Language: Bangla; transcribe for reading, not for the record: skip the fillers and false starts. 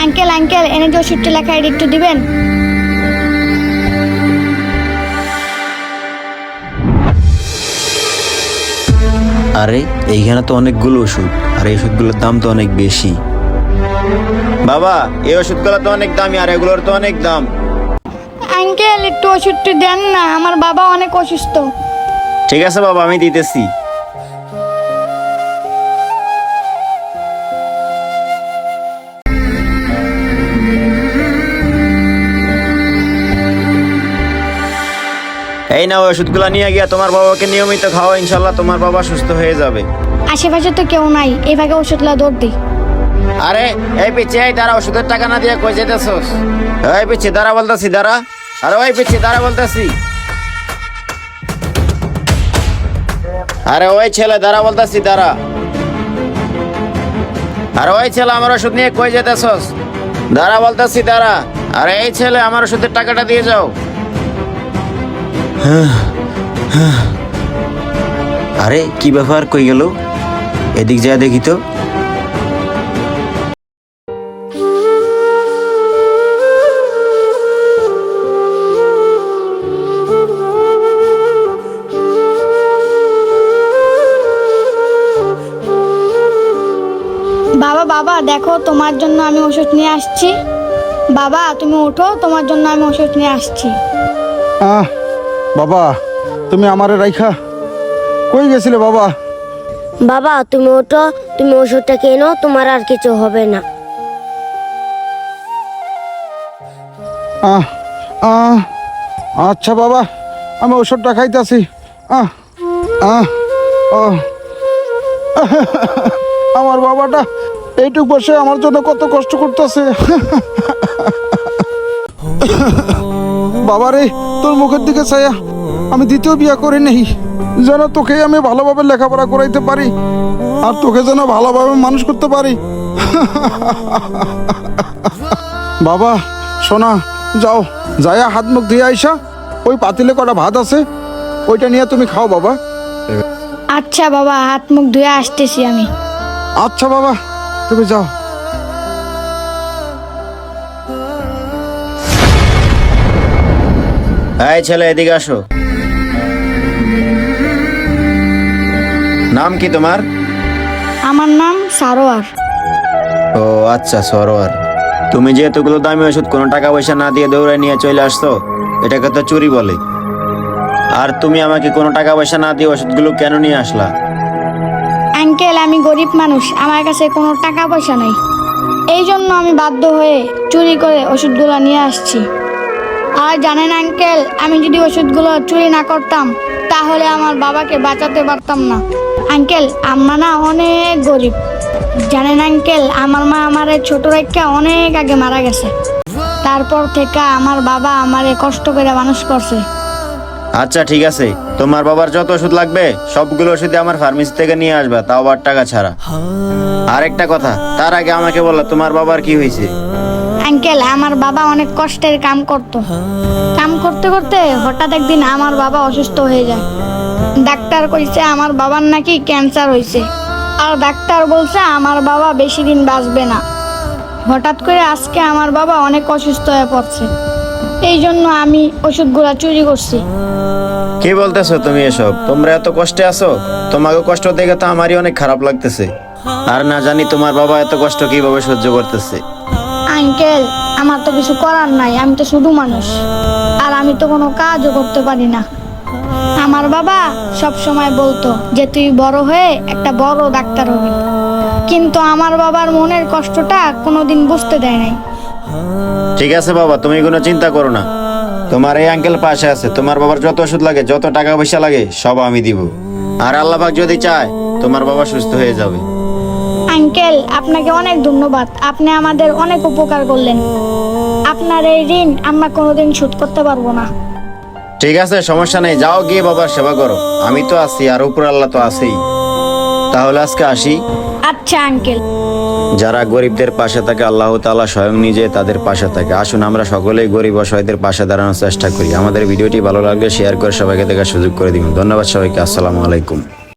আঙ্কেল আঙ্কেল এনে যে ওষুধটা লেখা এটা একটু দিবেন। আরে এইখানে তো অনেকগুলো ওষুধ, আর এই ওষুধগুলোর দাম তো অনেক বেশি। বাবা, এই ওষুধগুলো তো অনেক দামি, আর এগুলোর তো অনেক দাম। আঙ্কেল একটু ওষুধটা দেন না, আমার বাবা অনেক অসুস্থ। ঠিক আছে বাবা, আমি দিতেছি। এই নাও, ওষুধগুলো নিয়ে গিয়া তোমার বাবাকে নিয়মিত খাও, ইনশাল্লাহ তোমার বাবা সুস্থ হয়ে যাবে। আশেপাশে তো কেউ নাই, এই ভাগে ওষুধলা দৌড় দিই। আরে এই পিছিয়ে দাঁড়া, ওষুধের টাকা না দিয়ে কই যেতেছস? এই পিছিয়ে দাঁড়া বলতেছি, দাঁড়া। আরে ওই পিছিয়ে দাঁড়া বলতেছি। আরে ওই ছেলে দাঁড়া বলতেছি, দাঁড়া। আরে ওই ছেলে, আমার ওষুধ নিয়ে কই যেতেছস? দাঁড়া বলতেছি, দাঁড়া। আরে এই ছেলে, আমার ওষুধের টাকাটা দিয়ে যাও। আরে কি ব্যাপার, কই গেল? এদিক যা দেখি তো। বাবা বাবা দেখো, তোমার জন্য আমি ওষুধ নিয়ে আসছি। বাবা তুমি ওঠো, তোমার জন্য আমি ওষুধ নিয়ে আসছি। বাবা, তুমি আমারে রাইখা কই গেছিলে বাবা? বাবা তুমি ওঠো, তুমি ওষুধটা কেনো, তোমার আর কিছু হবে না। আচ্ছা বাবা, আমি ওষুধটা খাইতেছি। আমার বাবাটা এইটুক বসে আমার জন্য কত কষ্ট করতেছে। বাবারে, তোর মুখের দিকে ছায়া আমি দ্বিতীয় বিয়া করে নেই, যেন তোকে আমি ভালোভাবে লেখাপড়া করাইতে পারি, আর তোকে যেন ভালোভাবে মানুষ করতে পারি। বাবা সোনা, যাও, যাইয়া হাত মুখ ধুয়ে আইসা ওই পাতিলে কটা ভাত আছে, ওইটা নিয়ে তুমি খাও বাবা। আচ্ছা বাবা, হাত মুখ ধুয়ে আসতেছি আমি। আচ্ছা বাবা, তুমি যাও। এই ছেলে, এদিকে আসো। নাম কি তোমার? আমার নাম সারোয়ার। ও আচ্ছা, সরোয়ার। তুমি যে এতগুলো দামি ওষুধ কোনো টাকা পয়সা না দিয়ে দৌড়ে নিয়ে চলে আসছো, এটাকে তো চুরি বলে। আর তুমি আমাকে কোনো টাকা পয়সা না দিয়ে ওষুধগুলো কেন নিয়ে আসলা? আঙ্কেল আমি গরিব মানুষ, আমার কাছে কোনো টাকা পয়সা নেই, এই জন্য আমি বাধ্য হয়ে চুরি করে ওষুধগুলো নিয়ে আসছি। আর জানেন আঙ্কেল, আমি যদি ওষুধগুলো চুরি না করতাম তাহলে আমার বাবাকে বাঁচাতে পারতাম না। আঙ্কেল আমরা না অনেক গরিব, জানেন আঙ্কেল, আমার মা আমারে ছোট রেখা অনেক আগে মারা গেছে। তারপর থেকে আমার বাবা আমারে কষ্ট করে মানুষ করছে। আচ্ছা ঠিক আছে, তোমার বাবার যত ওষুধ লাগবে সবগুলো ওষুধ আমার ফার্মেসি থেকে নিয়ে আসবা, তাও আবার টাকা ছাড়া। আরেকটা কথা, তার আগে আমাকে বলো তোমার বাবার কি হয়েছে? আঙ্কেল আমার বাবা অনেক কষ্টের কাম করতো, কাম করতে করতে হঠাৎ একদিন আমার বাবা অসুস্থ হয়ে যায়। ডাক্তার কইছে আমার বাবার নাকি ক্যান্সার হয়েছে, আর ডাক্তার বলছে আমার বাবা বেশি দিন বাঁচবে না। হঠাৎ করে আজকে আমার বাবা অনেক অসুস্থ হয়ে পড়ছে, এই জন্য আমি ওষুধগুলা চুরি করছি। কি বলতেছো তুমি এসব? তোমরা এত কষ্টে আছো, তোমাকে কষ্ট দেখে তো আমারই অনেক খারাপ লাগতেছে। আর না জানি তোমার বাবা এত কষ্ট কিভাবে সহ্য করতেছে। আঙ্কেল আমার তো কিছু করার নাই, আমি তো শুধু মানুষ, আর আমি তো কোনো কাজও করতে পারি না। আমার বাবা সব সময় বলতো যে তুই বড় হয়ে একটা বড় ডাক্তার হবি, কিন্তু আমার বাবার মনের কষ্টটা কোনোদিন বুঝতে দেয় নাই। ঠিক আছে বাবা, তুমি কোনো চিন্তা করো না, তোমার এই আঙ্কেল পাশে আছে। তোমার বাবার যত ওষুধ লাগে, যত টাকা পয়সা লাগে সব আমি দিব। আর আল্লাহ পাক যদি চায় তোমার বাবা সুস্থ হয়ে যাবে। আঙ্কেল আপনাকে অনেক ধন্যবাদ, আপনি আমাদের অনেক উপকার করলেন। আপনার এই ঋণ আমরা কোনোদিন শোধ করতে পারবো না। ঠিক আছে, সমস্যা নেই, যাও গিয়ে বাবার সেবা করো, আমি তো আছি, আর উপর আল্লাহ তো আছেই। তাহলে আজকে আসি। আচ্ছা আঙ্কেল। যারা গরিবদের পাশে থাকে আল্লাহ তাআলা স্বয়ং নিজে তাদের পাশে থাকে। আসুন আমরা সকলেই গরিব অসহায়দের পাশে দাঁড়ানোর চেষ্টা করি। আমাদের ভিডিওটি ভালো লাগলে শেয়ার করে সবাইকে দেখার সুযোগ করে দিন। ধন্যবাদ সবাইকে। আসসালামু আলাইকুম।